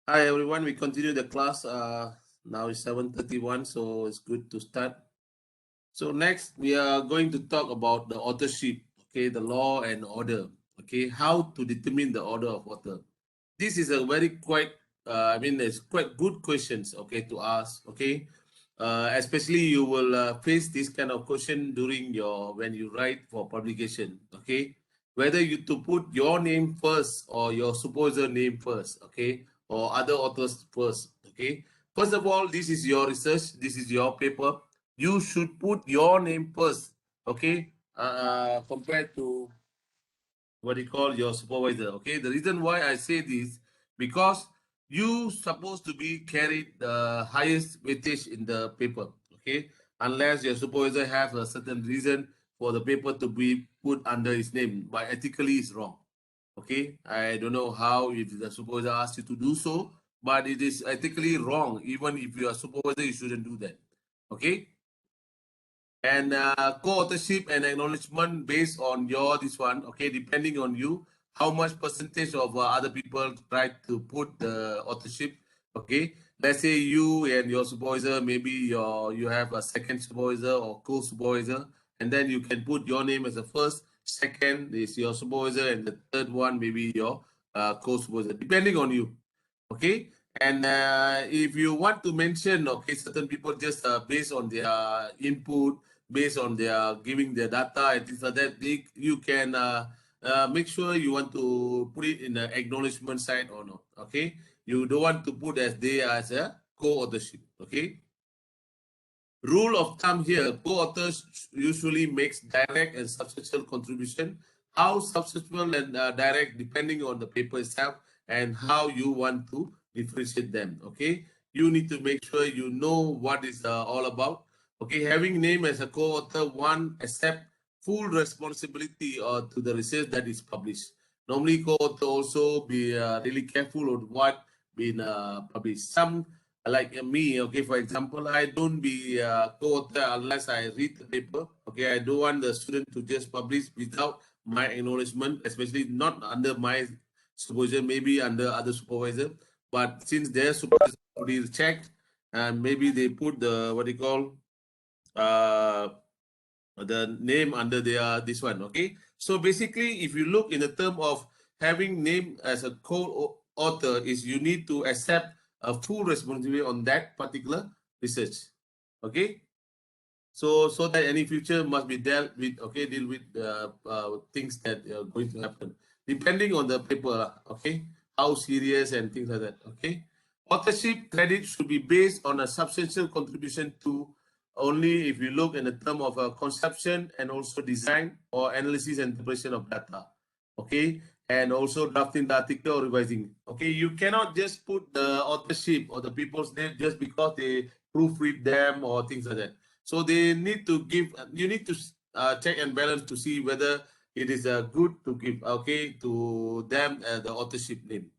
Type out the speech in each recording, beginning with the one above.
Hi everyone, we continue the class. Now it's 7:31, so it's good to start. So next we are going to talk about the authorship, okay, the law and order, okay, how to determine the order of author. This is a very it's quite good questions, okay, to ask, okay. Especially you will face this kind of question during when you write for publication, okay. Whether you to put your name first or your supervisor name first, okay, or other authors first, okay. First of all, this is your research, this is your paper. You should put your name first, okay, compared to what you call your supervisor. Okay, the reason why I say this, because you supposed to be carried the highest weightage in the paper. Okay, unless your supervisor has a certain reason for the paper to be put under his name, but ethically it's wrong. Okay, I don't know how if the supervisor asks you to do so, but it is ethically wrong. Even if you are supervisor, you shouldn't do that. Okay, and co-authorship and acknowledgement based on your this one, okay, depending on you how much percentage of other people try to put the authorship. Okay, let's say you and your supervisor, maybe you have a second supervisor or co-supervisor, and then you can put your name as the first, second is your supervisor, and the third one maybe your co-supervisor, depending on you. Okay, and if you want to mention, okay, certain people just based on their input, based on their giving their data and things like that, you can make sure you want to put it in the acknowledgement side or not. Okay, you don't want to put as they as a co-authorship. Okay, rule of thumb here, co-authors usually makes direct and substantial contribution. How substantial and direct depending on the paper itself and how you want to differentiate them. Okay, you need to make sure you know what is all about. Okay, having name as a co-author, one accept full responsibility to the research that is published. Normally, co-author also be really careful on what been published. Some like me, okay, for example, I don't be co-author unless I read the paper. Okay, I don't want the student to just publish without my acknowledgement, especially not under my supervision, maybe under other supervisor. But since their supervisor already checked, and maybe they put the what they call uh the name under their this one. Okay, so basically if you look in the term of having name as a co-author, is you need to accept a full responsibility on that particular research. Okay, so that any future must be dealt with, okay, deal with things that are going to happen depending on the paper. Okay, how serious and things like that. Okay, authorship credit should be based on a substantial contribution to only if you look in the term of conception and also design or analysis and interpretation of data. Okay, and also drafting the article or revising. Okay, you cannot just put the authorship or the people's name just because they proofread them or things like that. So they need to give, you need to check and balance to see whether it is good to give, okay, to them the authorship name.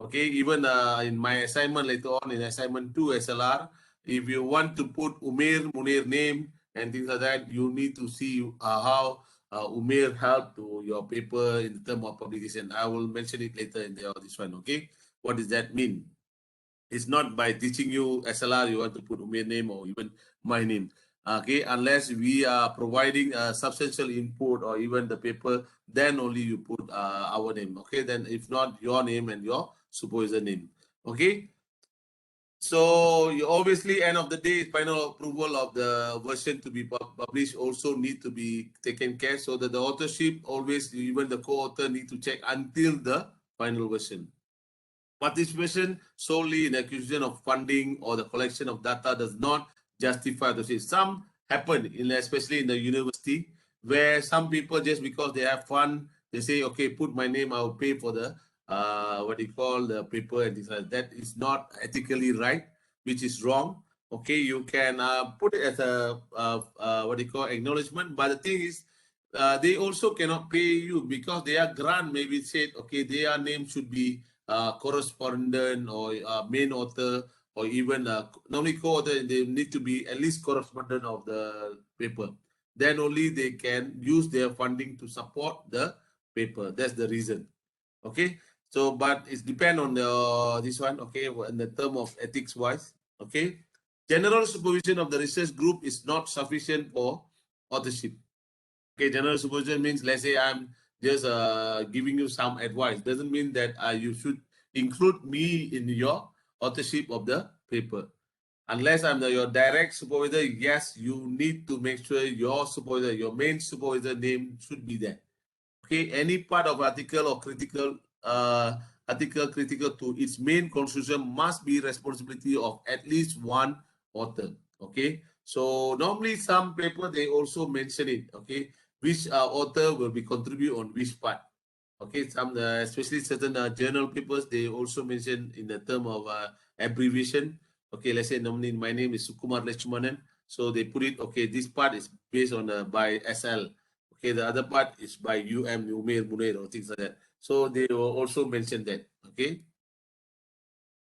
Okay, even in my assignment later on in assignment 2 SLR, if you want to put Umair Munir name and things like that, you need to see how Umair helped to your paper in terms of publication. I will mention it later in this one. Okay, what does that mean? It's not by teaching you SLR you want to put Umair name or even my name. Okay, unless we are providing a substantial input or even the paper, then only you put our name. Okay, then if not, your name and your supervisor name. Okay, so you obviously end of the day, final approval of the version to be published also need to be taken care, so that the authorship always, even the co-author need to check until the final version. Participation solely in acquisition of funding or the collection of data does not justify the same. Some happen, especially in the university, where some people just because they have fun, they say, okay, put my name, I'll pay for the what you call the paper and things like that. That is not ethically right, which is wrong. Okay, you can put it as a what you call acknowledgement, but the thing is, they also cannot pay you because their grant maybe said, okay, their name should be correspondent or main author or even normally co-author, they need to be at least correspondent of the paper. Then only they can use their funding to support the paper. That's the reason. Okay. So, but it depends on the this one, okay, in the term of ethics wise, okay. General supervision of the research group is not sufficient for authorship. Okay, general supervision means, let's say I'm just giving you some advice. Doesn't mean that you should include me in your authorship of the paper. Unless I'm your direct supervisor, yes, you need to make sure your supervisor, your main supervisor name should be there. Okay, any part of article critical to its main conclusion must be responsibility of at least one author. Okay, so normally some paper they also mention it. Okay, which author will be contribute on which part. Okay, some especially certain journal papers they also mention in the term of abbreviation. Okay, let's say normally my name is Sukumar Lechmanan, so they put it. Okay, this part is based on by SL. Okay, the other part is by Umair, Munir, or things like that. So they will also mention that. Okay,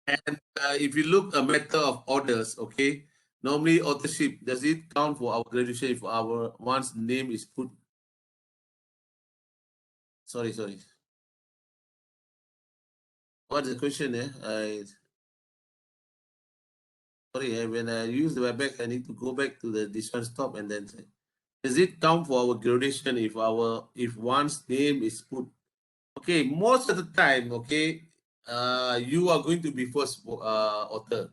and if you look a matter of orders, okay, normally authorship does it count for our graduation if our one's name is put? Sorry. What's the question? Sorry, when I use the webback, I need to go back to the this one stop and then say, does it count for our graduation if one's name is put? Okay, most of the time, okay, you are going to be first author.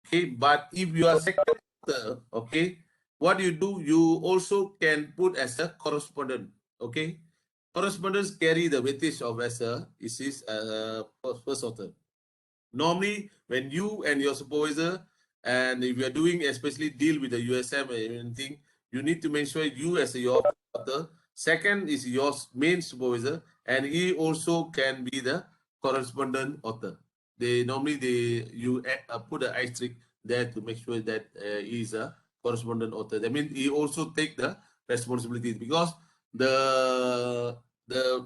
Okay, but if you are second author, okay, what you do, you also can put as a correspondent. Okay, correspondents carry the weightage of as a is his first author. Normally, when you and your supervisor, and if you are doing especially deal with the USM or anything, you need to make sure you as your author. Second is your main supervisor, and he also can be the correspondent author. They normally you put an asterisk there to make sure that he is a correspondent author. That means he also take the responsibilities because the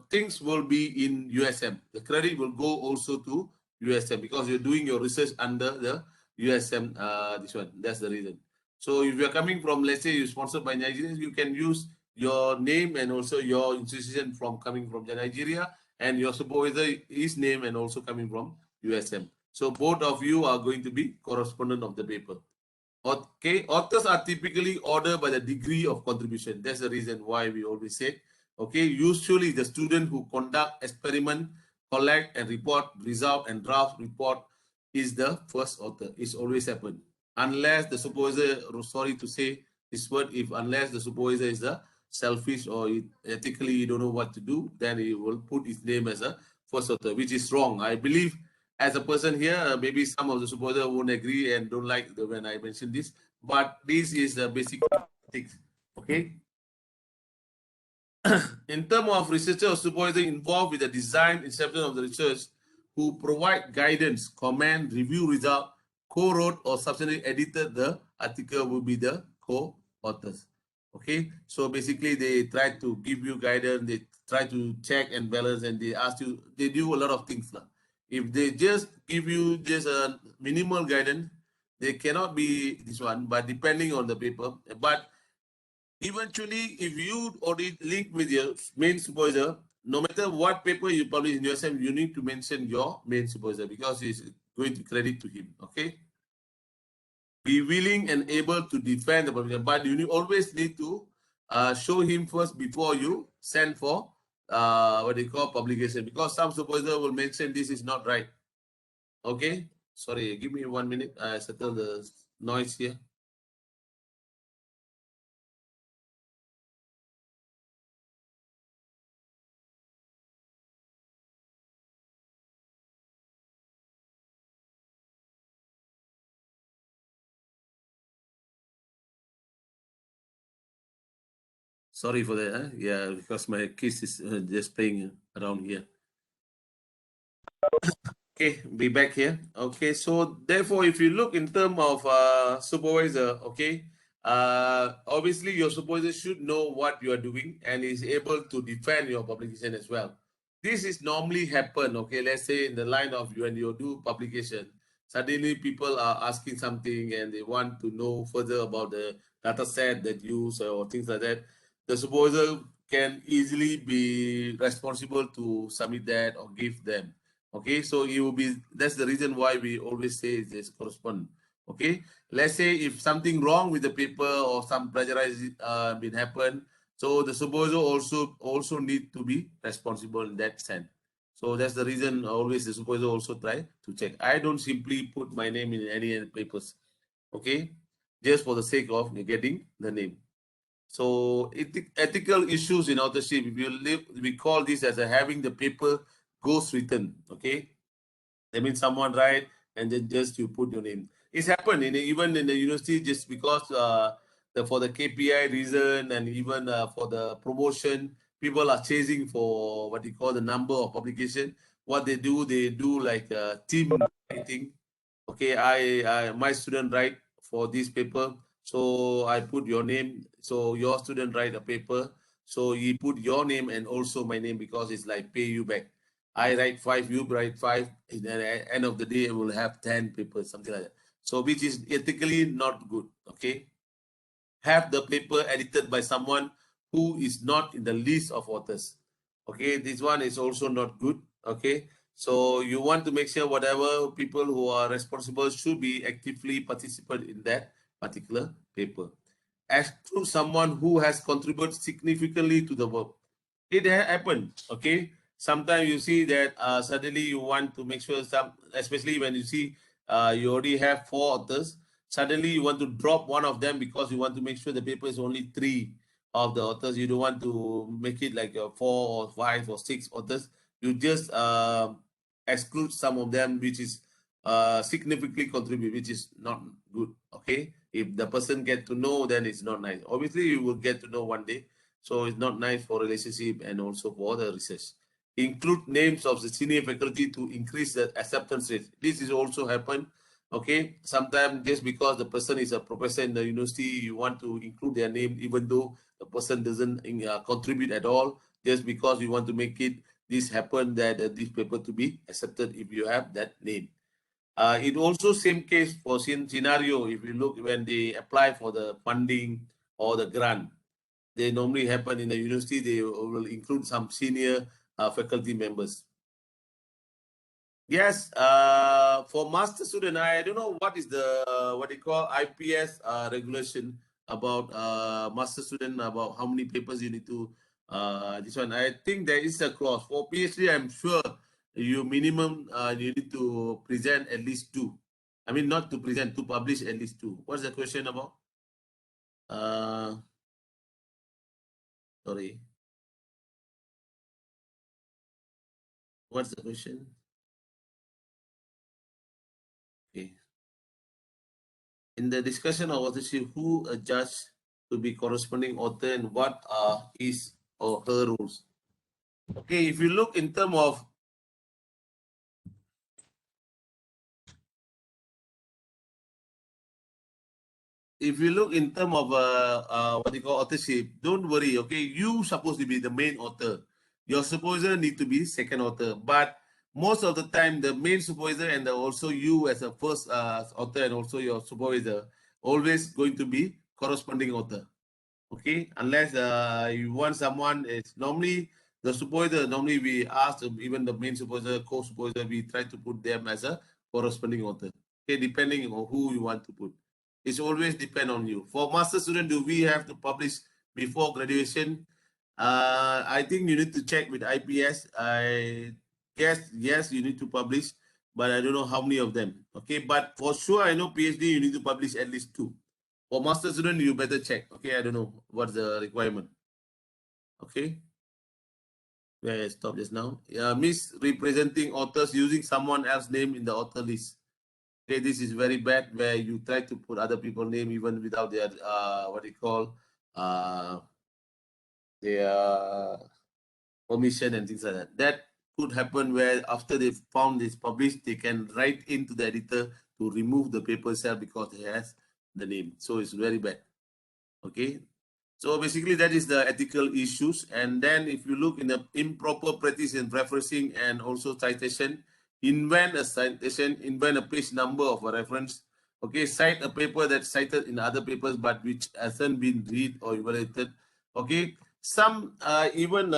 things will be in USM. The credit will go also to USM because you're doing your research under the USM. This one, that's the reason. So if you're coming from, let's say, you're sponsored by Nigeria, you can use your name and also your institution from coming from Nigeria, and your supervisor his name and also coming from USM. So both of you are going to be correspondent of the paper. Okay, authors are typically ordered by the degree of contribution. That's the reason why we always say, okay, usually the student who conduct experiment, collect and report result and draft report is the first author. It's always happened. Unless the supervisor, sorry to say this word, unless the supervisor is a selfish or ethically he don't know what to do, then he will put his name as a first author, which is wrong. I believe as a person here, maybe some of the supporters won't agree and don't like when I mention this, but this is the basic things. Okay. In terms of researcher or supervisor involved with the design inception of the research, who provide guidance, comment, review result, co-wrote or substantially edited the article will be the co-authors. Okay, so basically they try to give you guidance, they try to check and balance, and they ask you, they do a lot of things. If they just give you just a minimal guidance, they cannot be this one, but depending on the paper. But eventually, if you already link with your main supervisor, no matter what paper you publish in yourself, you need to mention your main supervisor because he's going to credit to him. Okay. Be willing and able to defend the publication, but you always need to show him first before you send for what they call publication, because some supervisor will mention this is not right. Okay. Sorry, give me 1 minute. I settle the noise here. Sorry for that. Huh? Yeah, because my kids is just playing around here. Okay, be back here. Okay, so therefore, if you look in terms of supervisor, okay, obviously your supervisor should know what you are doing and is able to defend your publication as well. This is normally happen, okay, let's say in the line of when you do publication, suddenly people are asking something and they want to know further about the data set that you use or things like that. The supervisor can easily be responsible to submit that or give them. Okay, so it will be, that's the reason why we always say this correspond. Okay, let's say if something wrong with the paper or some plagiarizing been happen, so the supervisor also need to be responsible in that sense. So that's the reason always the supervisor also try to check. I don't simply put my name in any papers, okay, just for the sake of getting the name. So ethical issues in authorship, if you live, we call this as a having the paper ghost written. Okay, that means someone write and then just you put your name. It's happened even in the university, just because for the KPI reason, and even for the promotion, people are chasing for what you call the number of publication. What they do like team writing. Okay, my student write for this paper, so I put your name. So your student write a paper, so he put your name and also my name, because it's like pay you back. I write 5, you write 5, and then at the end of the day, I will have 10 papers, something like that. So which is ethically not good. Okay, have the paper edited by someone who is not in the list of authors. Okay, this one is also not good. Okay, so you want to make sure whatever people who are responsible should be actively participate in that particular paper. As to someone who has contributed significantly to the work. It happened. Okay, sometimes you see that suddenly you want to make sure some, especially when you see you already have 4 authors, suddenly you want to drop one of them because you want to make sure the paper is only 3 of the authors. You don't want to make it like 4 or 5 or 6 authors. You just exclude some of them, which is significantly contribute, which is not good. Okay, if the person get to know, then it's not nice. Obviously you will get to know one day, so it's not nice for relationship and also for the research. Include names of the senior faculty to increase the acceptance rate. This is also happen. Okay, sometimes just because the person is a professor in the university, you want to include their name even though the person doesn't contribute at all, just because you want to make it this happen, that this paper to be accepted if you have that name. It also same case for scenario, if you look when they apply for the funding or the grant, they normally happen in the university, they will include some senior faculty members. Yes, for master student, I don't know what is the what they call IPS regulation about master student, about how many papers you need to this one. I think there is a clause for PhD. I'm sure you minimum you need to present at least 2. I mean, not to present, to publish at least 2. What's the question about? Sorry, what's the question? Okay. In the discussion of authorship, who a judge to be corresponding author and what are his or her rules? Okay, if you look in terms of, what you call authorship, don't worry. Okay, you supposed to be the main author. Your supervisor need to be second author, but most of the time the main supervisor and also you as a first author and also your supervisor always going to be corresponding author. Okay, unless you want someone, it's normally the supervisor, normally we ask even the main supervisor, co-supervisor, we try to put them as a corresponding author. Okay, depending on who you want to put. It's always depend on you. For master student, do we have to publish before graduation? I think you need to check with IPS. I guess yes, you need to publish, but I don't know how many of them. Okay, but for sure I know PhD you need to publish at least 2. For master student, you better check. Okay, I don't know what's the requirement. Okay, where I stop just now. Misrepresenting authors using someone else's name in the author list. Okay, this is very bad where you try to put other people's name even without their what they call their permission and things like that. That could happen where after they found this published, they can write into the editor to remove the paper itself because it has the name. So it's very bad. Okay, so basically that is the ethical issues. And then if you look in the improper practice in referencing and also citation, invent a citation, invent a page number of a reference. Okay, cite a paper that's cited in other papers but which hasn't been read or evaluated. Okay, some even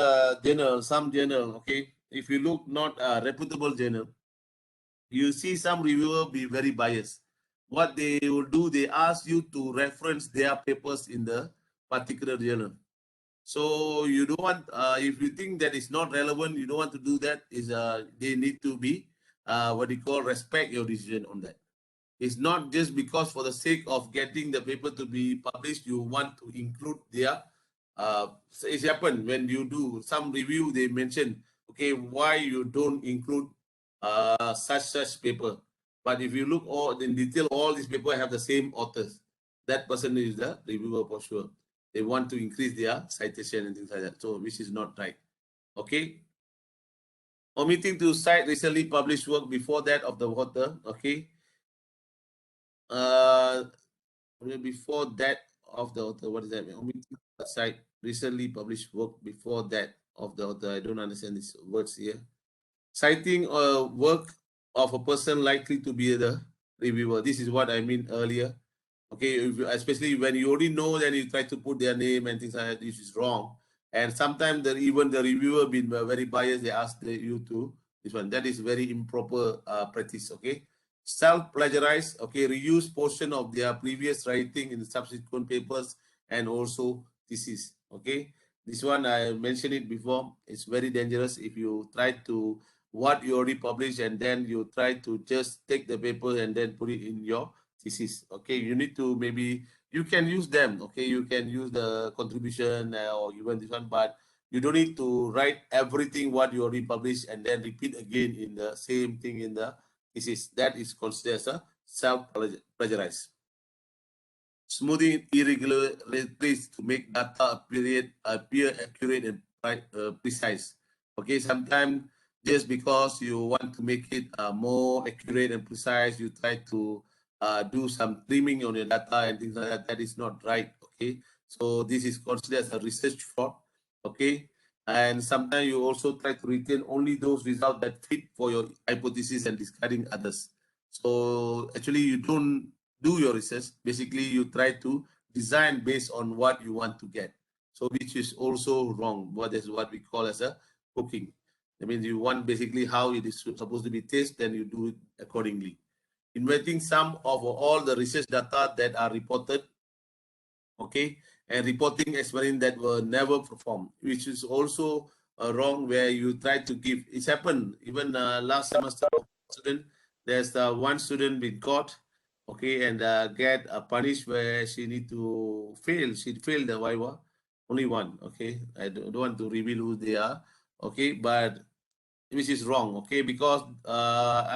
journal, some journal, okay, if you look not a reputable journal, you see some reviewer be very biased. What they will do, they ask you to reference their papers in the particular journal. So you don't want, if you think that is not relevant, you don't want to do that. Is they need to be what you call respect your decision on that. It's not just because for the sake of getting the paper to be published, you want to include their. So it's happened when you do some review. They mention, okay, why you don't include such paper. But if you look all in detail, all these paper have the same authors. That person is the reviewer for sure. They want to increase their citation and things like that. So which is not right. Okay. Omitting to cite recently published work before that of the author. Okay. Uh, before that of the author, what is that? Omitting to cite recently published work before that of the author. I don't understand these words here. Citing a work of a person likely to be the reviewer. This is what I mean earlier. Okay, if you, especially when you already know, then you try to put their name and things like that, which is wrong. And sometimes even the reviewer been very biased. They ask you to this one. That is very improper practice. Okay, self-plagiarize. Okay, reuse portion of their previous writing in the subsequent papers and also thesis. Okay, this one I mentioned it before. It's very dangerous if you try to what you already published and then you try to just take the paper and then put it in your thesis. Okay, you need to maybe you can use them. Okay, you can use the contribution or even this one, but you don't need to write everything what you already published and then repeat again in the same thing in the thesis. That is considered as a self-plagiarize. Smoothing irregularities to make data appear accurate and precise. Okay, sometimes just because you want to make it more accurate and precise, you try to do some trimming on your data and things like that. That is not right. Okay, so this is considered as a research fraud. Okay, and sometimes you also try to retain only those results that fit for your hypothesis and discarding others. So actually, you don't do your research. Basically, you try to design based on what you want to get. So which is also wrong. What is what we call as a cooking. I mean, you want basically how it is supposed to be tested, then you do it accordingly. Inventing some of all the research data that are reported, okay, and reporting experiments that were never performed, which is also wrong where you try to give. It's happened even last semester. Student, there's one student been caught, okay, and get punished where she need to fail. She failed the Viva, only one, okay. I don't want to reveal who they are, okay, but which is wrong, okay, because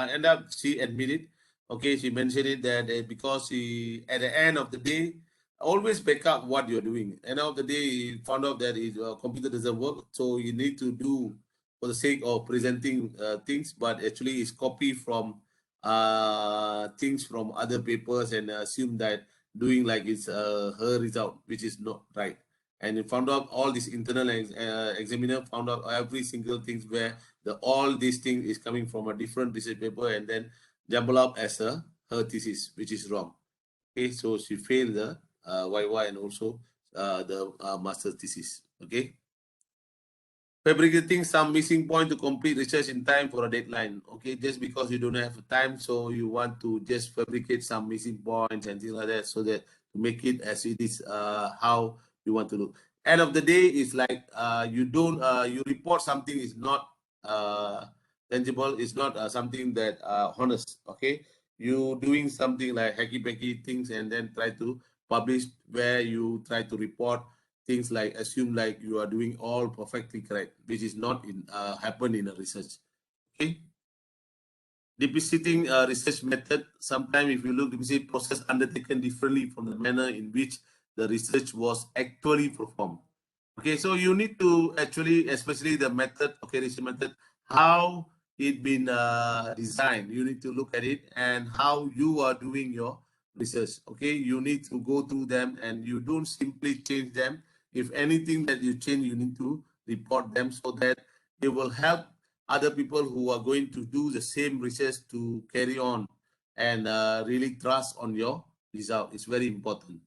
end up she admitted, okay, she mentioned it that because she at the end of the day always back up what you're doing. End of the day, you found out that his computer doesn't work, so you need to do for the sake of presenting things, but actually it's copy from things from other papers and assume that doing like it's her result, which is not right. And it found out all this internal examiner found out every single things where all these things is coming from a different research paper and then jumble up as her thesis, which is wrong. Okay, so she failed the YY and also the master's thesis. Okay. Fabricating some missing point to complete research in time for a deadline. Okay, just because you don't have time, so you want to just fabricate some missing points and things like that, so that to make it as it is how you want to look. End of the day, is like you don't you report something is not tangible. It's not something that honest. Okay, you doing something like hacky packy things and then try to publish where you try to report things like assume like you are doing all perfectly correct, which is not in happen in a research. Okay. Depreciating research method. Sometimes if you look, depreciate process undertaken differently from the manner in which the research was actually performed. Okay, so you need to actually, especially the method, okay, research method, how it been designed. You need to look at it and how you are doing your research. Okay, you need to go through them and you don't simply change them. If anything that you change, you need to report them so that it will help other people who are going to do the same research to carry on and really trust on your result. It's very important.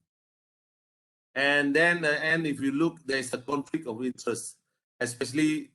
And then, and if you look, there's a conflict of interest. especially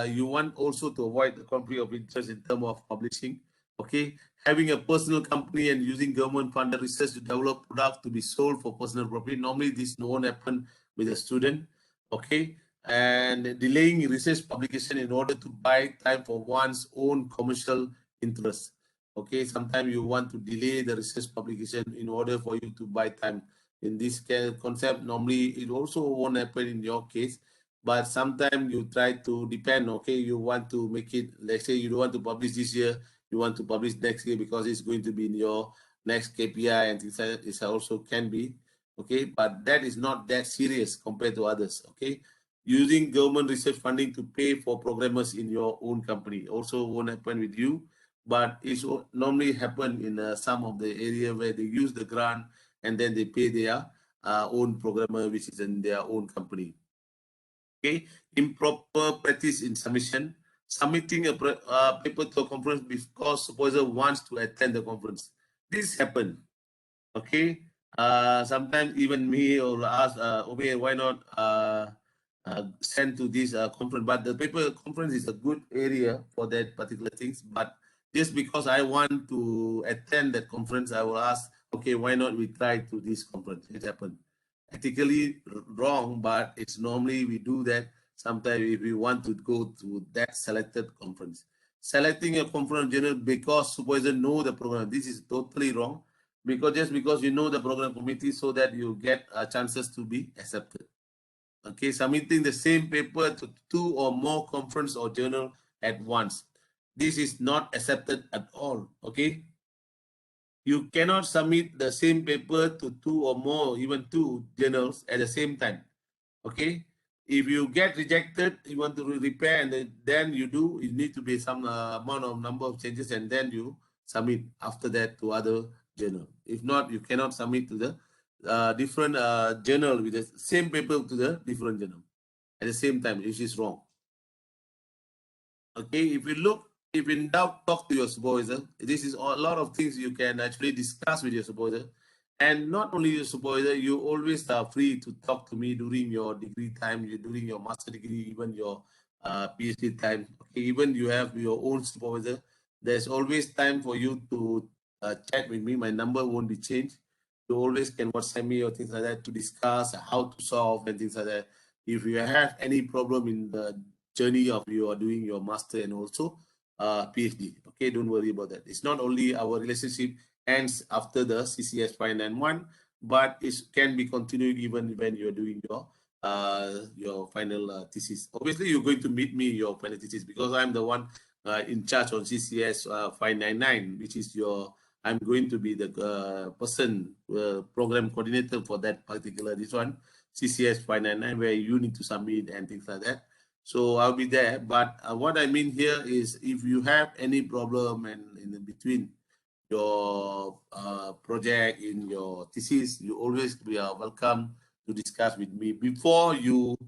you want also to avoid the conflict of interest in terms of publishing. Okay, having a personal company and using government funded research to develop products to be sold for personal profit. Normally, this won't happen with a student. Okay, and delaying research publication in order to buy time for one's own commercial interest. Okay, sometimes you want to delay the research publication in order for you to buy time. In this concept, normally it also won't happen in your case, but sometimes you try to depend. Okay, you want to make it, let's say you don't want to publish this year, you want to publish next year because it's going to be in your next KPI and things like that. It also can be. Okay, but that is not that serious compared to others. Okay, using government research funding to pay for programmers in your own company also won't happen with you, but it's normally happen in some of the area where they use the grant and then they pay their own programmer, which is in their own company. Okay, improper practice in submission. Submitting a paper to a conference because supervisor wants to attend the conference. This happen. Okay, sometimes even me will ask, okay, why not send to this conference? But the paper conference is a good area for that particular things. But just because I want to attend that conference, I will ask, okay, why not we try to this conference? It happened. Ethically wrong, but it's normally we do that sometimes if we want to go to that selected conference. Selecting a conference general because supervisor know the program. This is totally wrong, because just because you know the program committee so that you get chances to be accepted. Okay, submitting the same paper to 2 or more conference or journal at once. This is not accepted at all. Okay, you cannot submit the same paper to 2 or more, even 2 journals at the same time. Okay, if you get rejected, you want to repair, and then you need to be some amount of number of changes, and then you submit after that to other journal. If not, you cannot submit to the different journal with the same paper to the different journal at the same time, which is wrong. Okay, if in doubt, talk to your supervisor. This is a lot of things you can actually discuss with your supervisor. And not only your supervisor, you always are free to talk to me during your degree time, during your master degree, even your PhD time. Okay, even you have your own supervisor, there's always time for you to chat with me. My number won't be changed. You always can WhatsApp me or things like that to discuss how to solve and things like that. If you have any problem in the journey of you are doing your master and also PhD. Okay, don't worry about that. It's not only our relationship ends after the ccs591, but it can be continued even when you're doing your final thesis. Obviously, you're going to meet me your final thesis because I'm the one in charge on CCS599, which is I'm going to be the person, program coordinator for that particular, this one, CCS599, where you need to submit and things like that. So I'll be there. But what I mean here is if you have any problem and in between your project, in your thesis, you always be welcome to discuss with me before you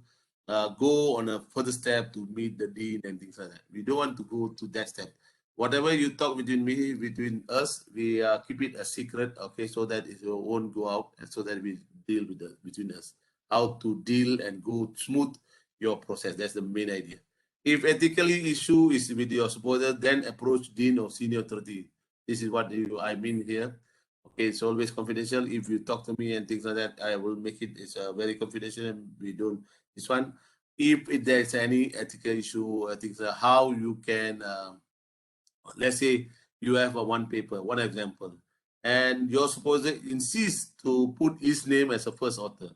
go on a further step to meet the dean and things like that. We don't want to go to that step. Whatever you talk between us, we keep it a secret, okay, so that it won't go out, and so that we deal with between us, how to deal and go smooth your process. That's the main idea. If ethically issue is with your supporter, then approach dean or senior authority. This is what I mean here. Okay, it's always confidential. If you talk to me and things like that, I will make it. It's very confidential, and we don't. This one, if there's any ethical issue, I think how you can, let's say you have a one paper, one example, and your supposed insists to put his name as a first author,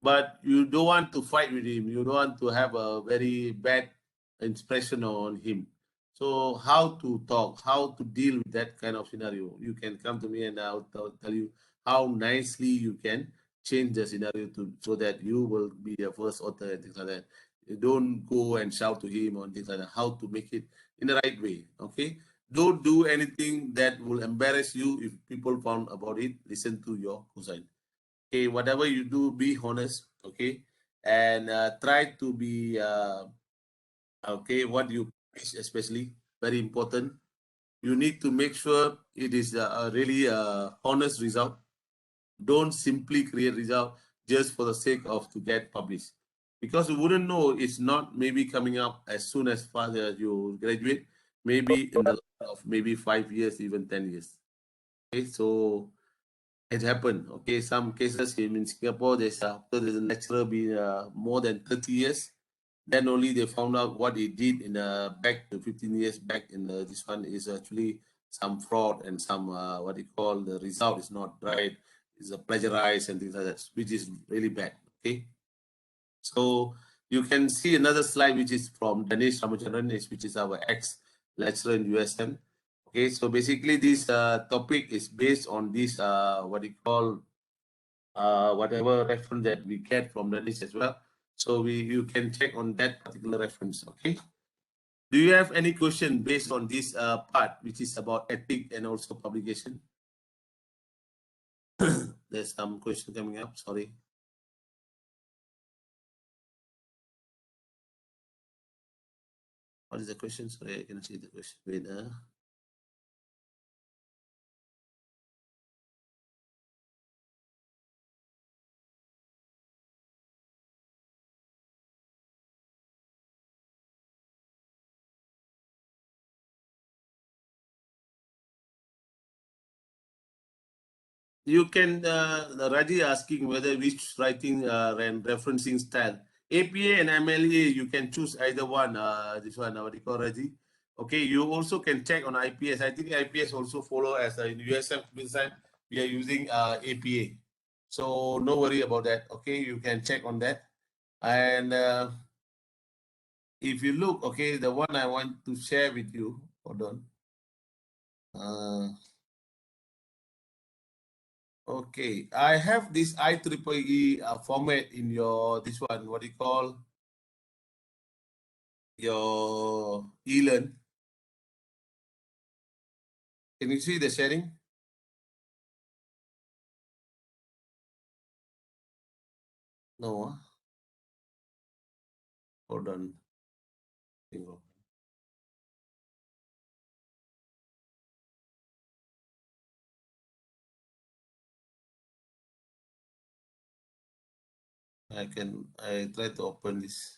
but you don't want to fight with him. You don't want to have a very bad impression on him. So how to talk, how to deal with that kind of scenario? You can come to me and I'll tell you how nicely you can change the scenario so that you will be the first author and things like that. You don't go and shout to him on things like that. How to make it in the right way, okay? Don't do anything that will embarrass you. If people found about it, listen to your cosign. Okay, whatever you do, be honest, okay, and try to be okay. What you especially very important, you need to make sure it is a really honest result. Don't simply create result just for the sake of to get published. because you wouldn't know it's not maybe coming up as soon as father you graduate, maybe in the line of maybe 5 years, even 10 years. Okay, so it happened. Okay, some cases in Singapore, there's after the lecturer been more than 30 years, then only they found out what he did in back to 15 years back in this one is actually some fraud and some what you call the result is not right, is a plagiarized and things like that, which is really bad. Okay, so you can see another slide which is from Danish Ramachandran, which is our ex lecturer in USM. Okay, so basically this topic is based on this what you call whatever reference that we get from Danish as well. So you can check on that particular reference. Okay. Do you have any question based on this part, which is about ethic and also publication? There's some question coming up. Sorry. What is the question? Sorry, I cannot see the question. Wait, You can, Raji asking whether which writing and referencing style. APA and MLA, you can choose either one. This one, what you call Raji. Okay, you also can check on IPS. I think IPS also follow as in USF design. We are using APA. So no worry about that. Okay, you can check on that. And if you look, okay, the one I want to share with you, hold on. Okay, I have this IEEE format in your, this one, what do you call, your eLearn. Can you see the sharing? No. Hold on. I try to open this.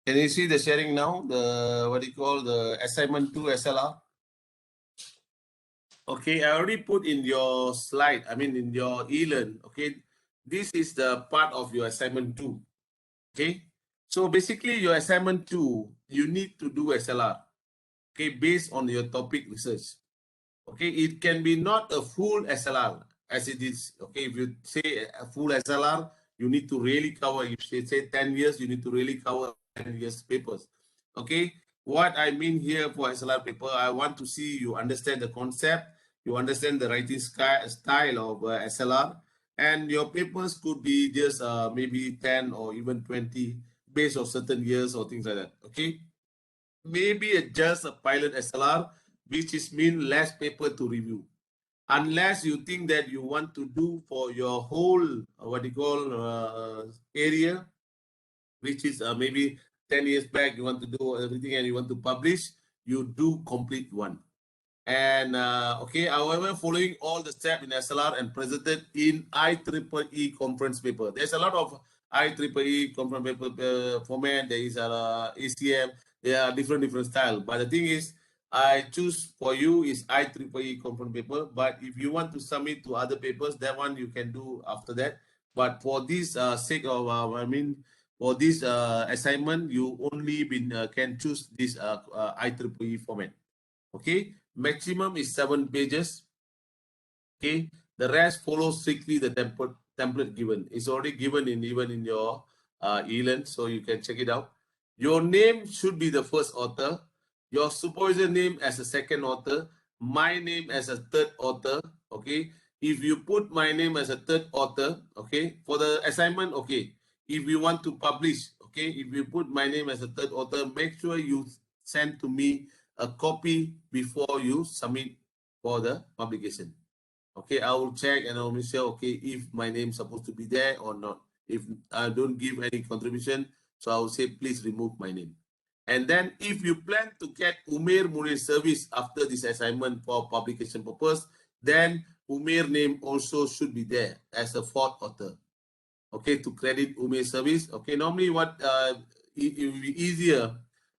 Can you see the sharing now? The, what do you call, the assignment 2 SLR? Okay, I already put in your slide, I mean in your eLearn, okay? This is the part of your assignment 2, okay? So basically your assignment 2, you need to do SLR, okay, based on your topic research. Okay, it can be not a full SLR as it is. Okay, if you say a full SLR, you need to really cover, if you say 10 years, you need to really cover 10 years papers. Okay, what I mean here for SLR paper, I want to see you understand the concept, you understand the writing style of SLR, and your papers could be just maybe 10 or even 20 based on certain years or things like that. Okay, maybe just a pilot SLR, which is mean less paper to review. Unless you think that you want to do for your whole, what you call, area, which is maybe 10 years back, you want to do everything and you want to publish, you do complete one. And okay, however, following all the steps in SLR and presented in IEEE conference paper. There's a lot of IEEE conference paper format. There is ACM. There are different style. But the thing is, I choose for you is IEEE conference paper. But if you want to submit to other papers, that one you can do after that. But for this sake of, I mean, for this assignment, you only can choose this IEEE format. Okay, maximum is 7 pages. Okay, the rest follows strictly the template given. It's already given in even in your eLearn, so you can check it out. Your name should be the first author, your supervisor name as a second author, my name as a third author. Okay, if you put my name as a third author, okay, for the assignment, okay, if you want to publish, okay, if you put my name as a third author, make sure you send to me a copy before you submit for the publication. Okay, I will check and I will say, okay, if my name is supposed to be there or not. If I don't give any contribution, so I will say, please remove my name. And then if you plan to get Umair Munir service after this assignment for publication purpose, then Umair name also should be there as a fourth author. Okay, to credit Umair service. Okay, normally what it will be easier,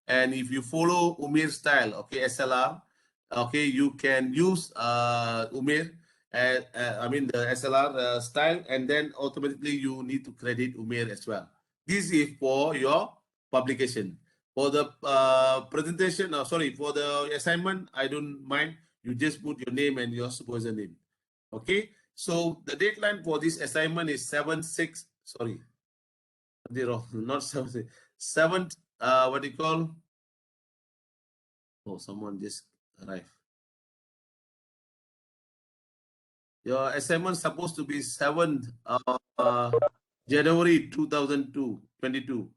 and if you follow Umair style, okay, SLR, okay, you can use Umair, I mean the SLR style, and then automatically you need to credit Umair as well. This is for your publication. For the presentation, sorry, for the assignment, I don't mind. You just put your name and your supervisor name. Okay, so the deadline for this assignment is 7/6. Sorry, not 7/6. 7th. What do you call? Oh, someone just arrived. Your assignment is supposed to be 7th January 2022,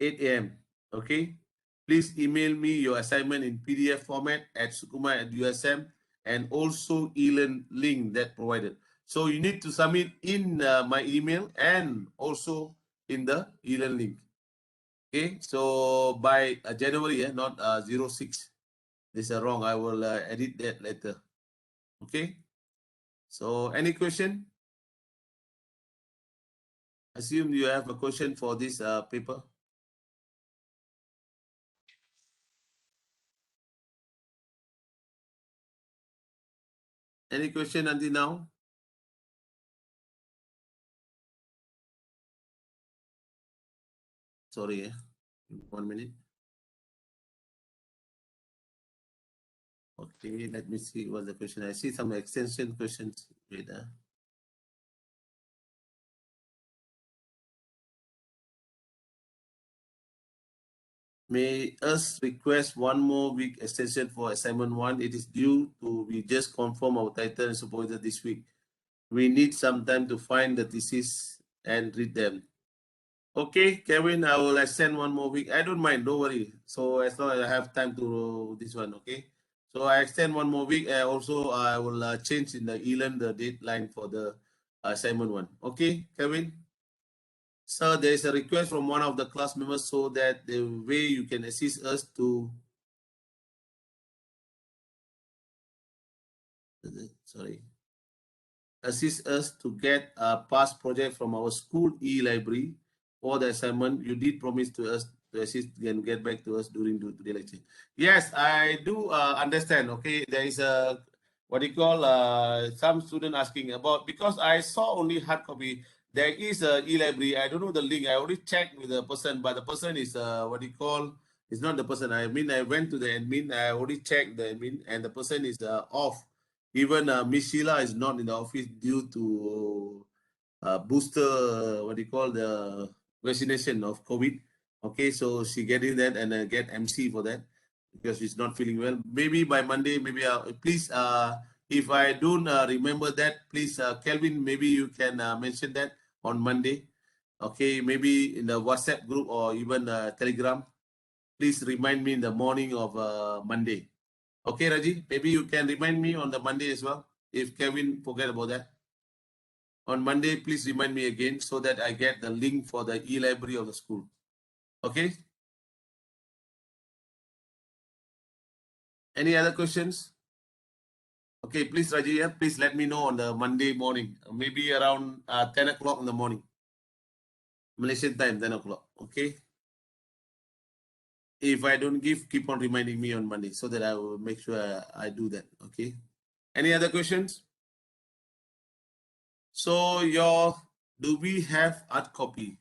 8 a.m. Okay. Please email me your assignment in PDF format at sukuma@usm and also e-learn link that provided. So you need to submit in my email and also in the e-learn link. Okay, so by January, not 06. This is wrong. I will edit that later. Okay. So any question? Assume you have a question for this paper. Any question until now? Sorry, 1 minute. Okay, let me see what's the question. I see some extension questions. Wait, May us request 1 more week extension for assignment 1. It is due to we just confirm our title and supervisor this week. We need some time to find the thesis and read them. Okay, Kevin, I will extend 1 more week. I don't mind, don't worry. So as long as I have time to this one, okay? So I extend 1 more week. Also, I will change in the e-learn the deadline for the assignment 1. Okay, Kevin? So there is a request from one of the class members so that the way you can assist us to, assist us to get a past project from our school e-library for the assignment. You did promise to us to assist and get back to us during the lecture. Yes, I do understand. Okay, there is a what do you call some student asking about, because I saw only hard copy. There is a e-library. I don't know the link. I already checked with the person, but the person is what do you call? It's not the person. I mean, I went to the admin. I already checked the admin, and the person is off. Even Miss Sheila is not in the office due to booster, what do you call, the vaccination of COVID. Okay, so she getting that and get MC for that because she's not feeling well. Maybe by Monday, maybe please, if I don't remember that, please, Kelvin, maybe you can mention that on Monday. Okay, maybe in the WhatsApp group or even Telegram. Please remind me in the morning of Monday. Okay, Raji, maybe you can remind me on the Monday as well. If Kevin forget about that. On Monday, please remind me again so that I get the link for the e-library of the school. Okay. Any other questions? Okay, please, Raji, please let me know on the Monday morning, maybe around 10 o'clock in the morning. Malaysian time, 10 o'clock. Okay. If I don't give, keep on reminding me on Monday so that I will make sure I do that. Okay. Any other questions? So do we have hard copy?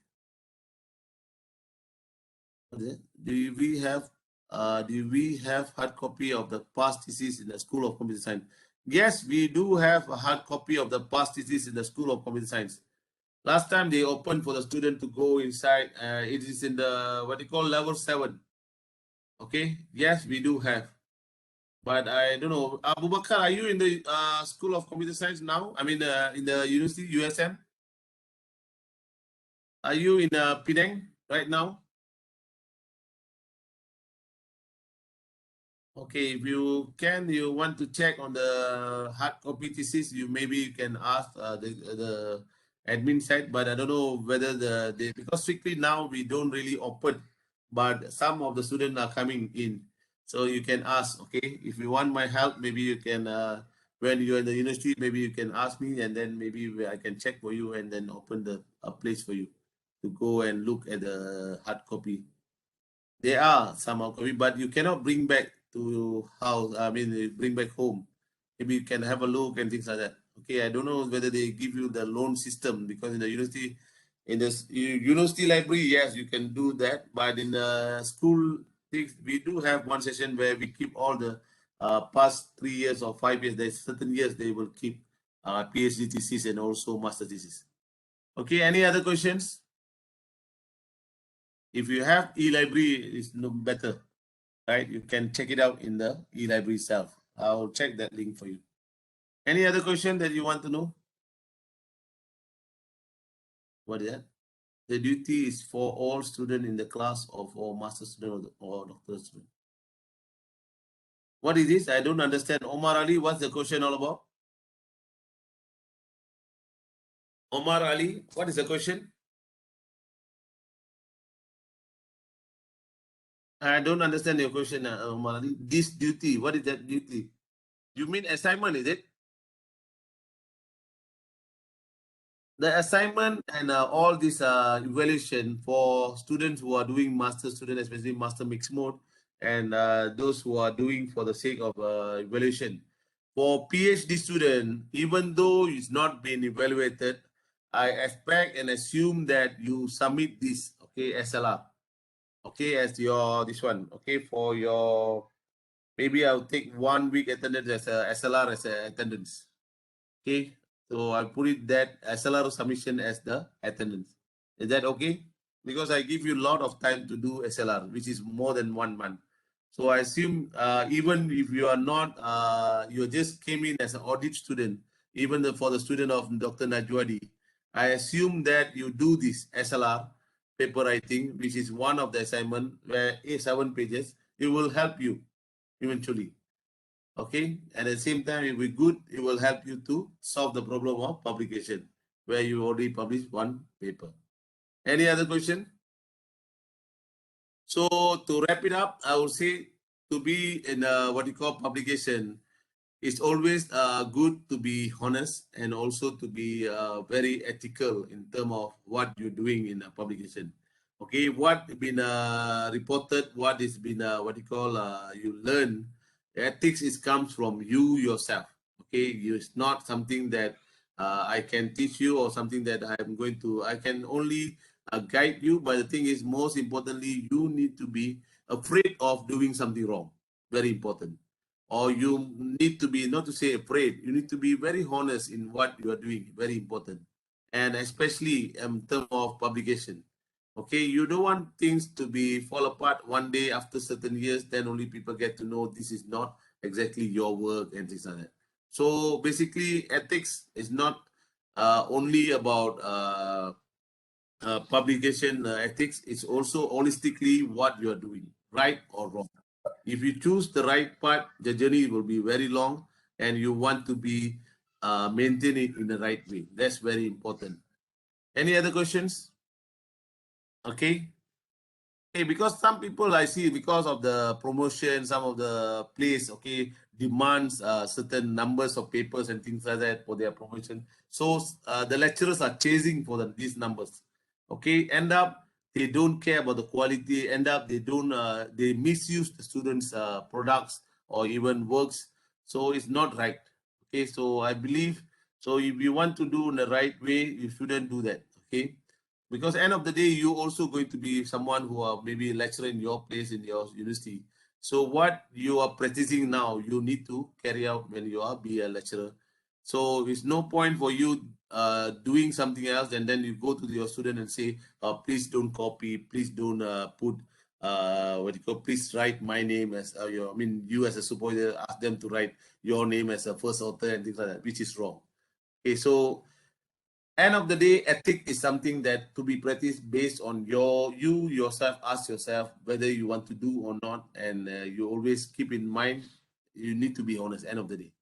Do we have hard copy of the past thesis in the School of Computer Science? Yes, we do have a hard copy of the past thesis in the School of Computer Science. Last time they opened for the student to go inside. It is in the what they call level 7. Okay. Yes, we do have. But I don't know. Abu Bakar, are you in the School of Computer Science now? I mean, in the University USM? Are you in Penang right now? Okay, if you want to check on the hard copy thesis, maybe you can ask the admin side, but I don't know whether because strictly now we don't really open but some of the students are coming in. So you can ask, okay, if you want my help, maybe you can, when you're in the university, maybe you can ask me, and then maybe I can check for you and then open a place for you to go and look at the hard copy. There are some hard copy, but you cannot bring back to house. I mean, bring back home. Maybe you can have a look and things like that. Okay, I don't know whether they give you the loan system, because in the university, in the university library, yes, you can do that. But in the school things, we do have one session where we keep all the past 3 years or 5 years. There's certain years they will keep PhD thesis and also master thesis. Okay, any other questions? If you have e-library, it's no better, right? You can check it out in the e-library itself. I'll check that link for you. Any other question that you want to know? What is that? The duty is for all students in the class of all master student or doctor student. What is this? I don't understand. Omar Ali, what's the question all about? Omar Ali, what is the question? I don't understand your question, Omar Ali. This duty, what is that duty? You mean assignment, is it? The assignment and all this evaluation for students who are doing master student, especially master mixed mode, and those who are doing for the sake of evaluation. For PhD student, even though it's not been evaluated, I expect and assume that you submit this, okay, SLR, okay, as your this one, okay, for your, maybe I'll take 1 week attendance as a SLR as a attendance. Okay, so I put it that SLR submission as the attendance. Is that okay? Because I give you a lot of time to do SLR, which is more than 1 month. So I assume even if you are not, you just came in as an audit student, even for the student of Dr. Najwadi, I assume that you do this SLR paper writing, which is one of the assignment where 7 pages, it will help you eventually. Okay, and at the same time, it will be good. It will help you to solve the problem of publication, where you already published one paper. Any other question? So to wrap it up, I would say, to be in what you call publication, it's always good to be honest and also to be very ethical in terms of what you're doing in a publication. Okay, what been reported, what is been what you call you learn, ethics is comes from you yourself. Okay, it's not something that I can teach you or something that I can only guide you. But the thing is, most importantly, you need to be afraid of doing something wrong. Very important. Or you need to be, not to say afraid, you need to be very honest in what you are doing. Very important. And especially in terms of publication. Okay, you don't want things to be fall apart one day after certain years, then only people get to know this is not exactly your work and things like that. So basically, ethics is not only about publication ethics, it's also holistically what you are doing, right or wrong. If you choose the right path, the journey will be very long, and you want to be maintain it in the right way. That's very important. Any other questions? Okay. Okay, because some people I see, because of the promotion, some of the place, okay, demands certain numbers of papers and things like that for their promotion. So the lecturers are chasing for these numbers. Okay, end up they don't care about the quality. End up they don't they misuse the students' products or even works. So it's not right. Okay, so I believe, so if you want to do in the right way, you shouldn't do that. Okay, because end of the day, you also going to be someone who are maybe a lecturer in your place in your university. So what you are practicing now, you need to carry out when you are be a lecturer. So it's no point for you doing something else, and then you go to your student and say, please don't copy, please don't put what you call, please write my name as your, I mean, you as a supervisor, ask them to write your name as a first author and things like that, which is wrong. Okay, so end of the day, ethic is something that to be practiced based on you yourself. Ask yourself whether you want to do or not, and you always keep in mind you need to be honest. End of the day.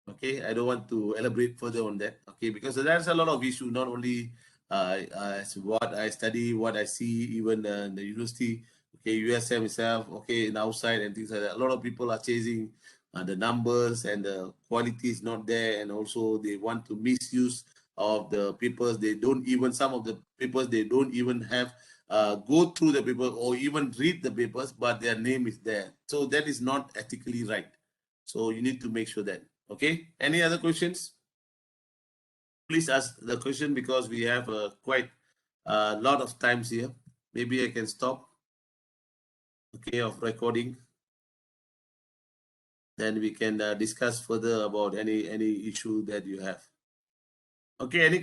Okay, I don't want to elaborate further on that. Okay, because there's a lot of issue, not only as what I study, what I see, even in the university. Okay, USM itself, okay, in outside and things like that. A lot of people are chasing the numbers, and the quality is not there, and also they want to misuse of the papers. They don't even, some of the papers, they don't even have go through the paper or even read the papers, but their name is there. So that is not ethically right. So you need to make sure that. Okay, any other questions? Please ask the question, because we have quite a lot of times here. Maybe I can stop, okay, of recording. Then we can discuss further about any issue that you have. Okay, any